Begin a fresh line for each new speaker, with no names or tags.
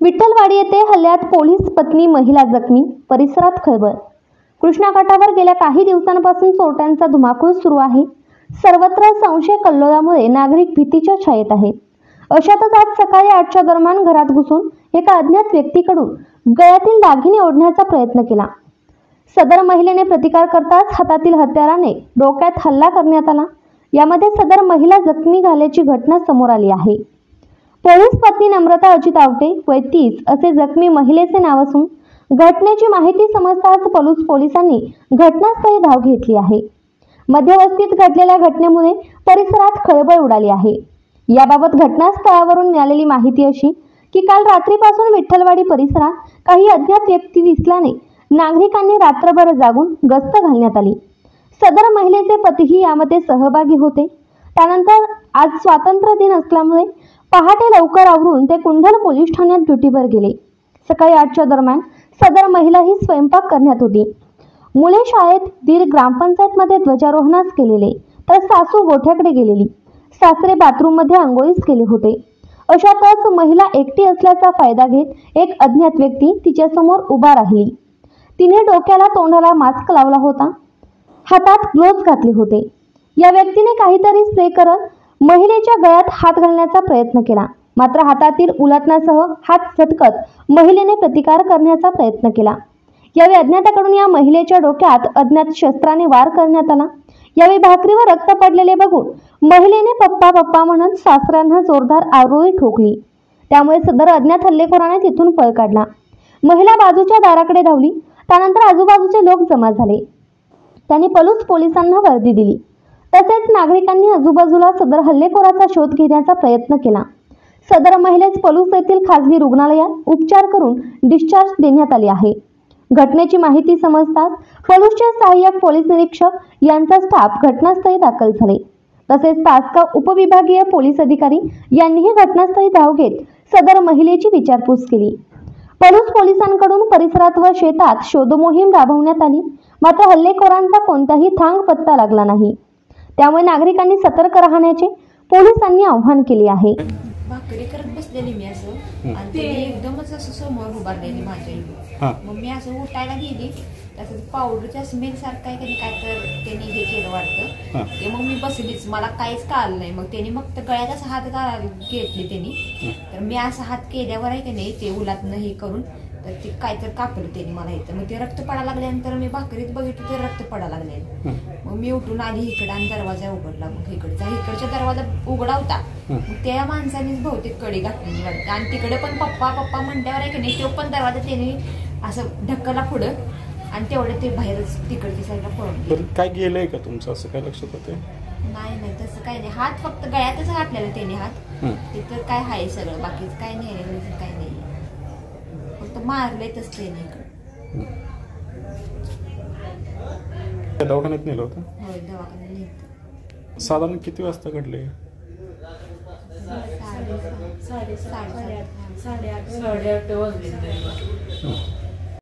विठ्ठलवाडी येथे हल्ल्यात पोलीस पत्नी महिला जखमी, परिसरात खळबळ। कृष्णाकाठावर गेल्या काही दिवसांपासून चोरट्यांचा धुमाकूळ सुरू आहे। सर्वत्र संशय कल्लोळामुळे नागरिक भीतीच्या छायेत आहेत। अशातच आज सकाळी 8च्या दरम्यान घरात घुसून एका अज्ञात व्यक्तीकडून गळ्यातील दागिने ओढण्याचा प्रयत्न केला। सदर महिलेने प्रतिकार करताच हातातील हत्याराने डोक्यात हल्ला करण्यात आला। यामध्ये सदर महिला जखमी झाल्याची घटना समोर आली आहे। पोलीस पत्नी नम्रता अजित आवटे वय 30 असे जखमी महिलेचे नाव असून घटनेची माहिती समजताच पोलिसांनी घटनास्थळी धाव घेतली आहे। मध्यवस्तीत घडलेल्या घटनेमुळे परिसरात खळबळ उडाली आहे। याबाबत घटनास्थळावरून मिळालेली माहिती अशी की काल रात्रीपासून विठ्ठलवाडी परिसरात काही अज्ञात व्यक्ती दिसल्याने नागरिकांनी रात्रभर जागून गस्त घालण्यात आली। सदर महिलेचे पतीही यामध्ये सहभागी होते। त्यानंतर आज स्वातंत्र्य दिन असल्यामुळे पहाटे लवकर आवरून ते कुंडल पोलीस ठाण्यात ड्युटीवर गेले। सकाळी 8च्या दरम्यान सदर महिला ही स्वयंपाक करण्यात होती। मुले शाळेत, दीर ग्रामपंचायतमध्ये ध्वजारोहणास गेलेले, तर सासू गोठ्याकडे गेलेली, सासरे बाथरूममध्ये आंघोळीस गेले होते। अशातच महिला एकटी असल्याचा फायदा घेत एक अज्ञात व्यक्ती तिच्या समोर उभा राहिली। तिने डोक्याला तोंडाला मास्क लावला होता, हातात ग्लोव्ज घातले होते। या व्यक्तीने काहीतरी स्प्रे करत महिलेच्या गळ्यात हात घालण्याचा प्रयत्न केला, मात्र हातातील उलटण्यासह हात झटकत महिलेने प्रतिकार करण्याचा प्रयत्न केला। यावेळी अज्ञाताकडून या महिलेच्या डोक्यात अज्ञात शस्त्राने वार करण्यात आला। यावेळी भाकरीवर रक्त पडलेले बघून महिलेने पप्पा पप्पा म्हणत सासऱ्यांना जोरदार आरोळी ठोकली। त्यामुळे सदर अज्ञात हल्लेखोराने तिथून पळ काढला। महिला बाजूच्या दाराकडे धावली। त्यानंतर आजूबाजूचे लोक जमा झाले। त्यांनी पोलिसांना वर्दी दिली। तसेच नागरिकांनी आजूबाजूला सदर हल्लेखोराचा शोध घेण्याचा प्रयत्न केला। सदर महिलेस पलूस येथील खासगी रुग्णालयात उपचार करून डिस्चार्ज देण्यात आले आहे। घटनेची माहिती समजताच पलूसचे सहाय्यक पोलीस निरीक्षक यांचा स्टाफ घटनास्थळी दाखल झाले। तसेच तासगाव उपविभागीय पोलीस अधिकारी यांनीही घटनास्थळी धाव घेत सदर महिलेची विचारपूस केली। पलूस पोलिसांकडून परिसरात व शेतात शोधमोहीम राबवण्यात आली, मात्र हल्लेखोरांचा कोणताही थांग पत्ता लागला नाही। त्यामुळे नागरिकांनी सतर्क राहण्याचे पोलिसांनी आवाहन केले आहे।
भाकरी करत बसलेली मी असं आणि ते एकदमच असं समोर उभारलेली माझ्या। मग मी असं उठायला गेली, तसं पावडरच्या स्मेल सारखं आहे काय तर त्यांनी हे केलं वाटतं ते। मग मी बसलीच, मला काहीच कळलं नाही। मग त्यांनी मग गळ्यात असं हात घेतले त्यांनी, तर मी असं हात केल्यावर आहे की नाही ते उलातनं हे करून तर ते काय तर कापलं त्यांनी मला इथं। मग ते रक्त पडायला लागल्यानंतर मी भाकरीत बघितलं ते रक्त पडायला लागले। मग मी उठून आली इकडे आणि दरवाजा उघडला। मग इकडचा दरवाजा उघडा होता, मग त्या माणसानेच बहुतेक कडी घातलेली वाटतं। आणि तिकडे पण पप्पा पप्पा म्हणल्यावर आहे की नाही तो पण दरवाजा त्याने असं ढक्कला पुढं आणि तेवढं ते बाहेरच तिकडच्या साईडला पळून।
काय गेलंय का तुमचं असं काय लक्षात होते?
नाही तसं काही नाही, हात फक्त गळ्यातच घातलेला त्याने हात, तिथं काय आहे सगळं, बाकीच काय नाही, काय नाही, फक्त मारलंय तसं त्याने इकडं।
दवाखान्यात नेलं होतं?
होय, दवाखान्यात नेलं।
साधारण किती वाजता घडले?
8:30 वाजले।